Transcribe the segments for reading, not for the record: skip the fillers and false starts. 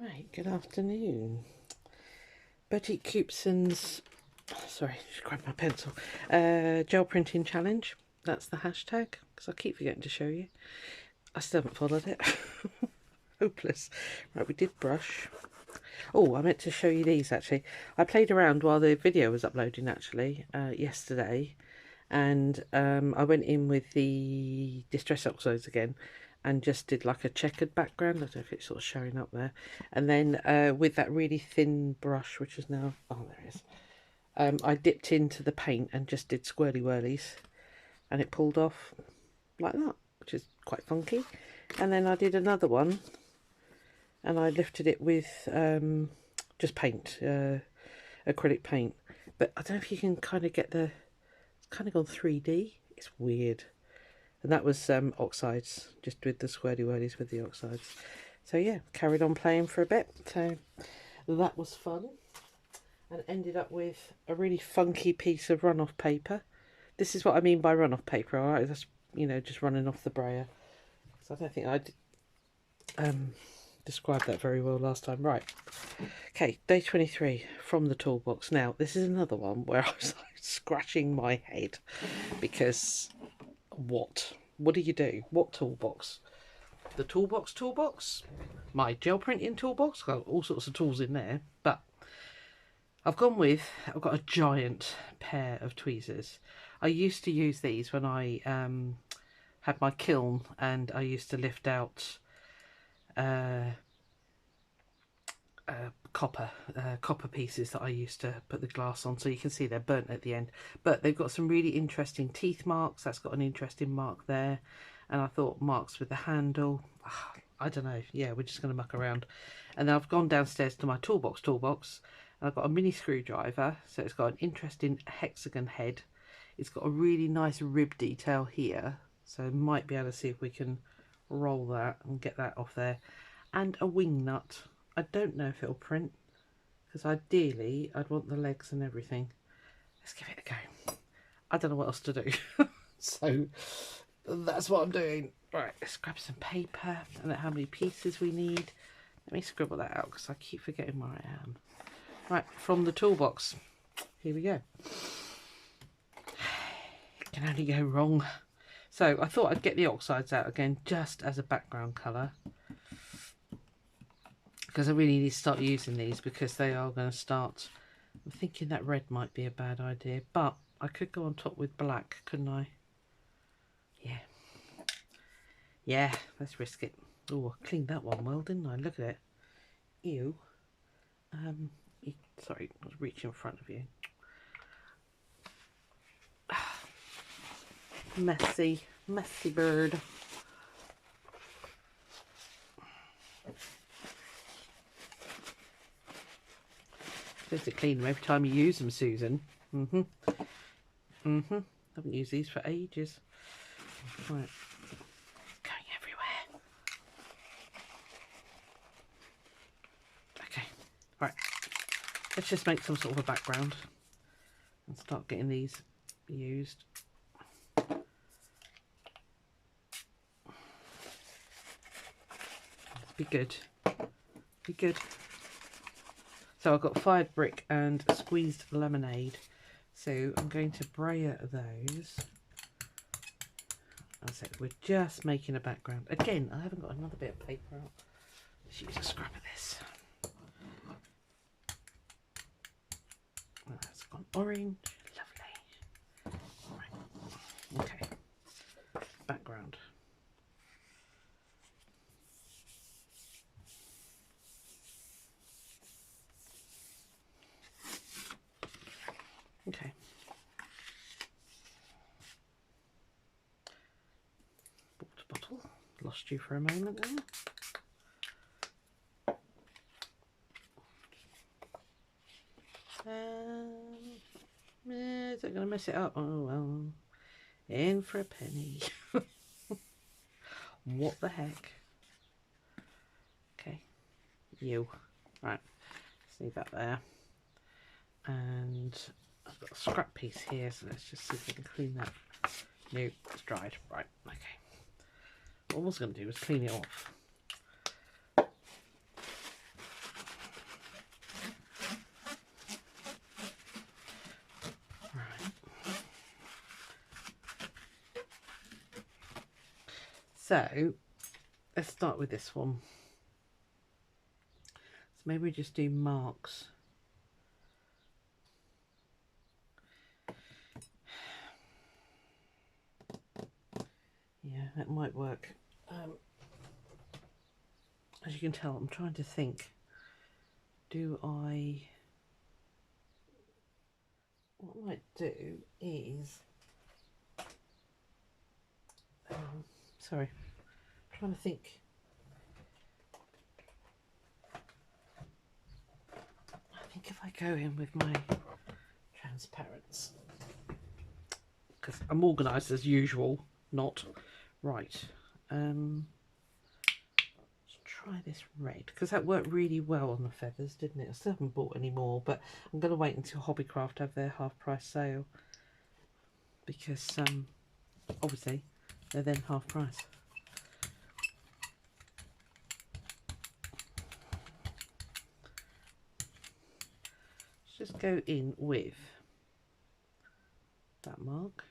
Right, good afternoon. Boutique Cupson's, sorry, just grab my pencil. Gel printing challenge. That's the hashtag, because I keep forgetting to show you. I still haven't followed it. Hopeless. Right, we did brush. Oh, I meant to show you these actually. I played around while the video was uploading actually yesterday, and I went in with the Distress Oxides again and just did like a checkered background. I don't know if it's sort of showing up there. And then with that really thin brush, which is now, oh there it is, I dipped into the paint and just did swirly whirlies, and it pulled off like that, which is quite funky. And then I did another one and I lifted it with just paint, acrylic paint. But I don't know if you can kind of get the, it's kind of gone 3D. It's weird. And that was oxides, just with the swirly whirlies with the oxides. So yeah, carried on playing for a bit. So that was fun. And ended up with a really funky piece of runoff paper. This is what I mean by runoff paper, alright? That's, you know, just running off the brayer. So I don't think I described that very well last time. Right. Okay, day 23 from the toolbox. Now, this is another one where I was like scratching my head because... What do you do? What toolbox? The toolbox? My gel printing toolbox? Got all sorts of tools in there, but I've got a giant pair of tweezers. I used to use these when I had my kiln, and I used to lift out copper pieces that I used to put the glass on, so you can see they're burnt at the end, but they've got some really interesting teeth marks. That's got an interesting mark there, and I thought marks with the handle, I don't know, yeah, we're just going to muck around. And then I've gone downstairs to my toolbox and I've got a mini screwdriver, so it's got an interesting hexagon head. It's got a really nice rib detail here, so I might be able to see if we can roll that and get that off there, and a wing nut. I don't know if it'll print, because ideally I'd want the legs and everything. Let's give it a go. I don't know what else to do. So that's what I'm doing. Right, let's grab some paper. I don't know how many pieces we need. Let me scribble that out because I keep forgetting where I am. Right, from the toolbox. Here we go. It can only go wrong. So I thought I'd get the oxides out again just as a background colour, because I really need to start using these, because they are going to start. I'm thinking that red might be a bad idea, but I could go on top with black, couldn't I? Yeah, let's risk it. Oh, I cleaned that one well, didn't I? Look at it. Ew. Sorry, I was reaching in front of you. Messy bird. Supposed to clean them every time you use them, Susan. Haven't used these for ages. Right. Going everywhere. Okay. Right. Let's just make some sort of a background and start getting these used. Be good. Be good. So I've got fired brick and squeezed lemonade. So I'm going to brayer those. That's it. We're just making a background. Again, I haven't got another bit of paper out. Let's use a scrap of this. That's gone orange. Lovely. Right. Okay. Background. Okay. Water bottle. Lost you for a moment there. Is that going to mess it up? Oh well. In for a penny. What the heck? Okay. You. Right. Let's leave that there. And I've got a scrap piece here, so let's just see if we can clean that. No, it's dried. Right, okay. What I was going to do was clean it off. So let's start with this one. So maybe we just do marks. Yeah, that might work. As you can tell, I'm trying to think. What I might do is, sorry, I'm trying to think. I think if I go in with my transparents, because I'm organised as usual, not right. Let's try this red, because that worked really well on the feathers, didn't it? I still haven't bought any more, but I'm going to wait until Hobbycraft have their half price sale, because obviously they're then half price. Let's just go in with that mark.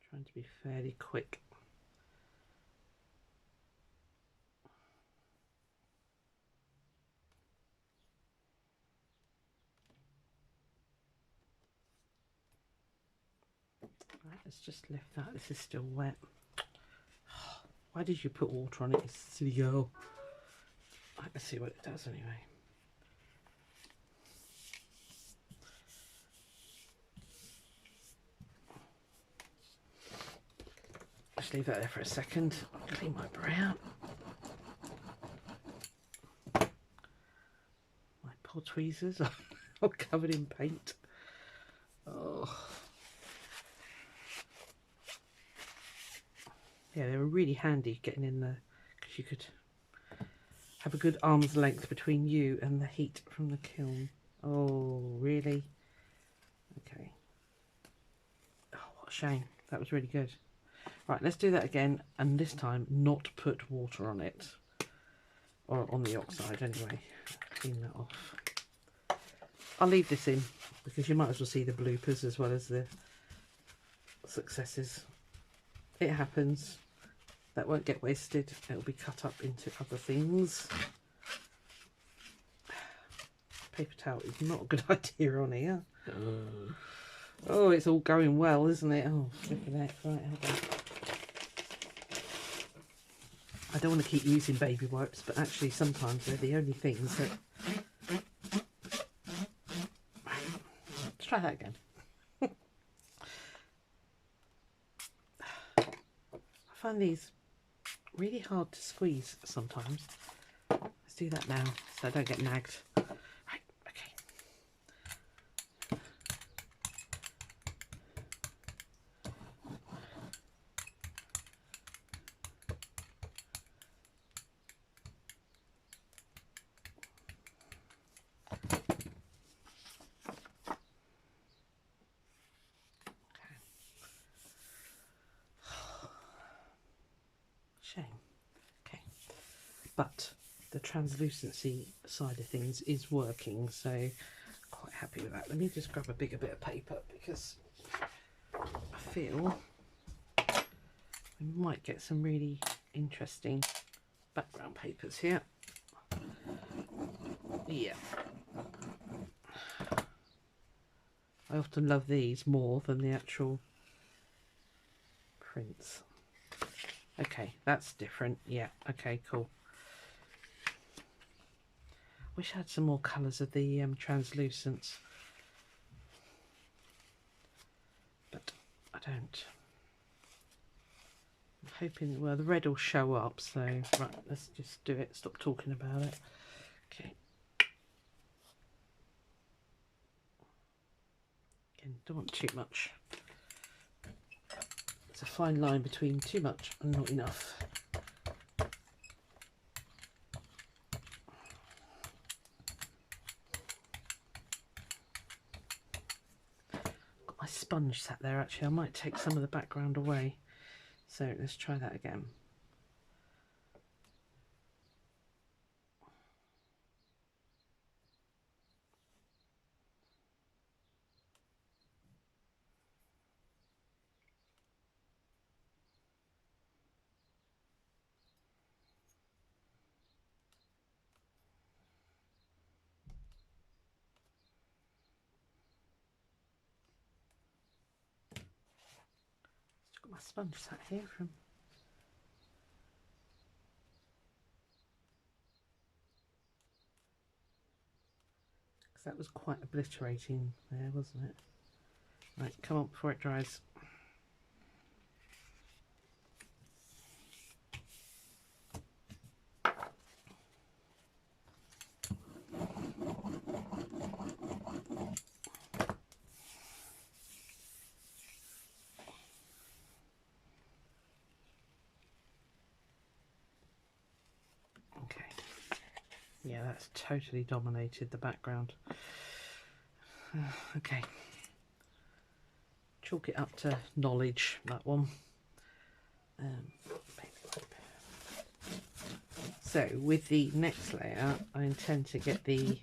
Trying to be fairly quick. Right, let's just lift that. This is still wet. Why did you put water on it, you silly girl? Right, let's see what it does anyway. Just leave that there for a second. Clean my brow. My poor tweezers are all covered in paint. Oh. Yeah, they were really handy getting in there, because you could have a good arm's length between you and the heat from the kiln. Oh, really? Okay. Oh, what a shame. That was really good. Right, let's do that again, and this time not put water on it. Or on the oxide anyway. Clean that off. I'll leave this in, because you might as well see the bloopers as well as the successes. It happens. That won't get wasted. It'll be cut up into other things. Paper towel is not a good idea on here. Oh, it's all going well, isn't it? Oh, look at that. Right, hold on. I don't want to keep using baby wipes, but actually sometimes they're the only things that... Let's try that again. I find these really hard to squeeze sometimes. Let's do that now so I don't get nagged. Right, okay. Shame. Okay, but the translucency side of things is working, so quite happy with that. Let me just grab a bigger bit of paper, because I feel we might get some really interesting background papers here. Yeah, I often love these more than the actual prints. Okay, that's different. Yeah, okay, cool. Wish I had some more colours of the translucents, but I don't. I'm hoping, well, the red will show up, so right, let's just do it. Stop talking about it. Okay. Again, don't want too much. It's a fine line between too much and not enough. Got my sponge sat there actually. I might take some of the background away. So let's try that again. My sponge sat here from... Because that was quite obliterating there, wasn't it? Right, come on before it dries. Okay. Yeah, that's totally dominated the background. Okay. Chalk it up to knowledge, that one. So with the next layer, I intend to get the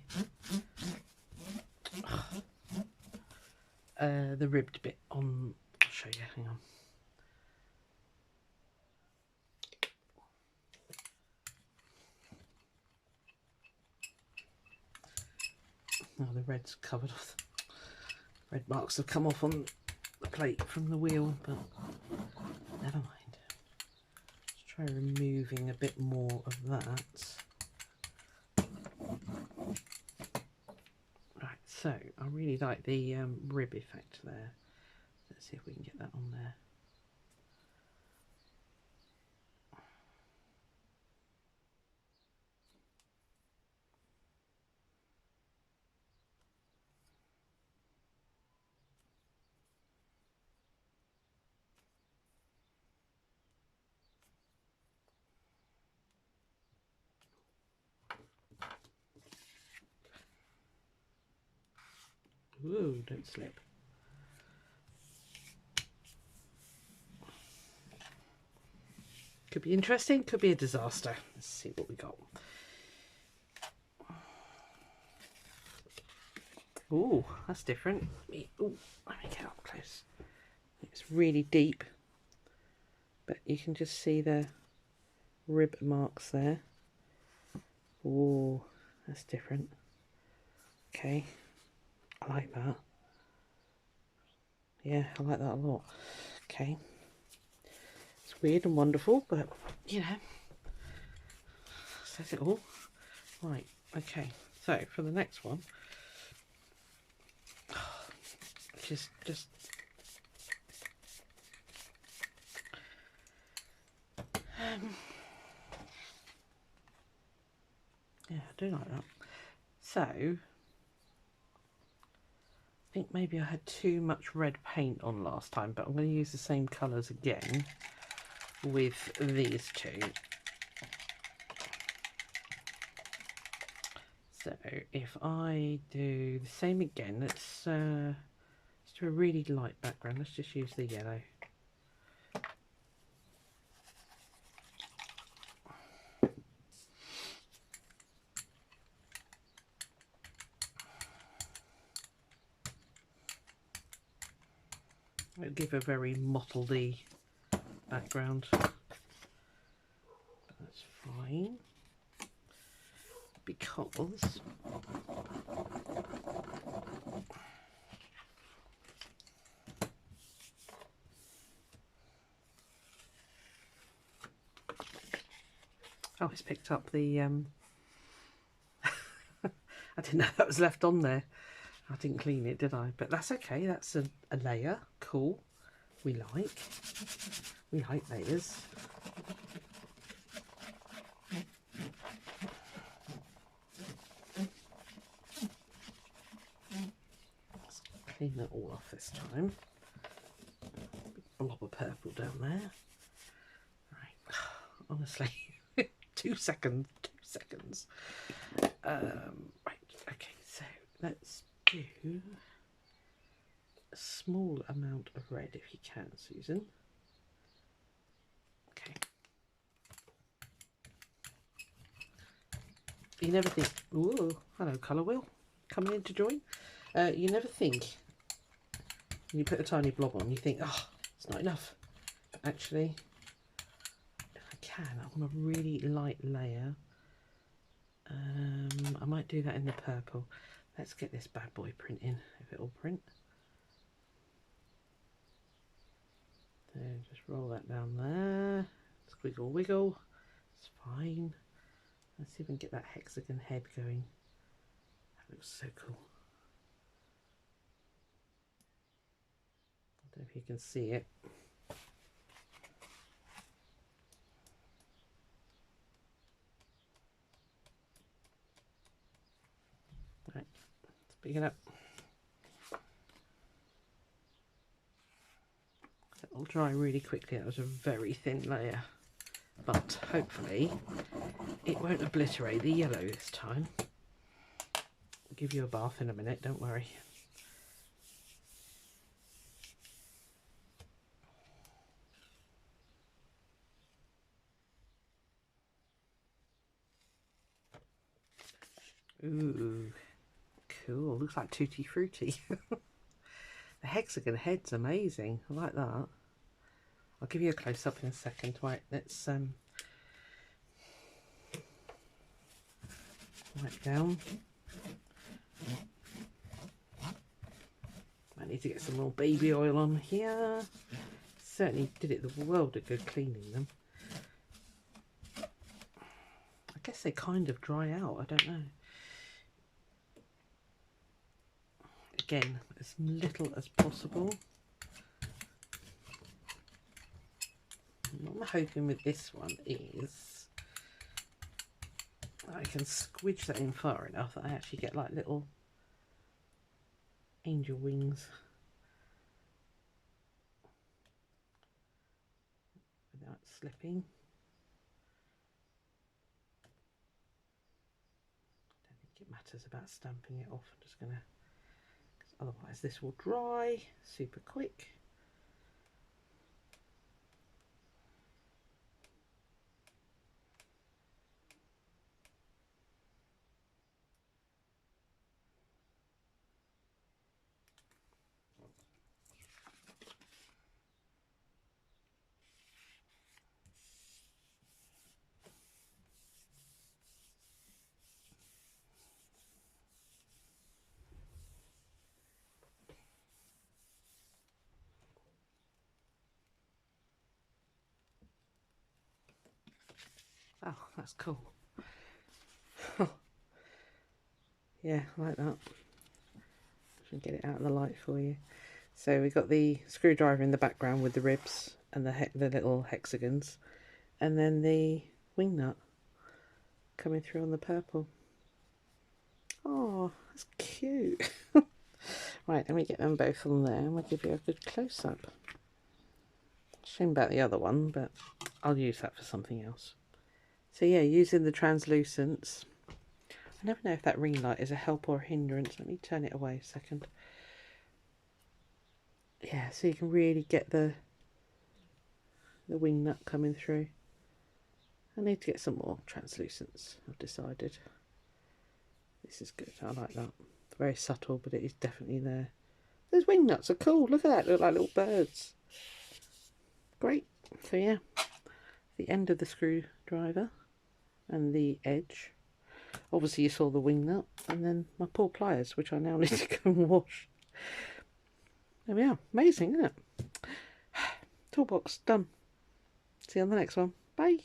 ribbed bit on. I'll show you. Hang on. Oh, the red's covered off. Red marks have come off on the plate from the wheel, but never mind. Let's try removing a bit more of that. Right, so I really like the rib effect there. Let's see if we can get that on there. Ooh, don't slip. Could be interesting, could be a disaster. Let's see what we got. Ooh, that's different. Ooh, let me get up close. It's really deep, but you can just see the rib marks there. Ooh, that's different. Okay, I like that. Yeah, I like that a lot. Okay. It's weird and wonderful, but you know, says it all. Right, okay. So for the next one, just yeah, I do like that. So I think maybe I had too much red paint on last time, but I'm going to use the same colours again with these two. So if I do the same again, let's do a really light background. Let's just use the yellow. It'll give a very mottledy background, but that's fine because oh, it's picked up the I didn't know that was left on there. I didn't clean it, did I? But that's okay. That's a layer. Cool. We like layers. Let's clean that all off this time. Blob of purple down there. Right. Honestly, 2 seconds. 2 seconds. Right. Okay. So let's do a small amount of red if you can, Susan. Okay. You never think, ooh, hello colour wheel, coming in to join. You never think, when you put a tiny blob on, you think, oh, it's not enough. Actually, if I can, I want a really light layer. I might do that in the purple. Let's get this bad boy print in, if it will print. So just roll that down there. Squiggle wiggle. It's fine. Let's see if we can get that hexagon head going. That looks so cool. I don't know if you can see it. Right, let's pick it up. It'll dry really quickly. That was a very thin layer, but hopefully it won't obliterate the yellow this time. I'll give you a bath in a minute, don't worry. Ooh, cool. Looks like Tutti Frutti. The hexagon head's amazing. I like that. I'll give you a close-up in a second. Right, let's wipe down. I need to get some more baby oil on here. Certainly did it the world of good cleaning them. I guess they kind of dry out. I don't know. Again, as little as possible. What I'm hoping with this one is I can squidge that in far enough that I actually get like little angel wings without slipping. I don't think it matters about stamping it off. I'm just going to, because otherwise this will dry super quick. Oh, that's cool. Yeah, I like that. Should get it out of the light for you. So we've got the screwdriver in the background with the ribs and the little hexagons, and then the wing nut coming through on the purple. Oh, that's cute. Right, let me get them both on there and we'll give you a good close-up. Shame about the other one, but I'll use that for something else. So yeah, using the translucents. I never know if that ring light is a help or a hindrance. Let me turn it away a second. Yeah, so you can really get the wing nut coming through. I need to get some more translucents, I've decided. This is good, I like that. It's very subtle, but it is definitely there. Those wing nuts are cool, look at that, they look like little birds. Great, so yeah, the end of the screwdriver and the edge. Obviously you saw the wing nut, and then my poor pliers, which I now need to go and wash. There we are, amazing, isn't it? Toolbox done. See you on the next one, bye.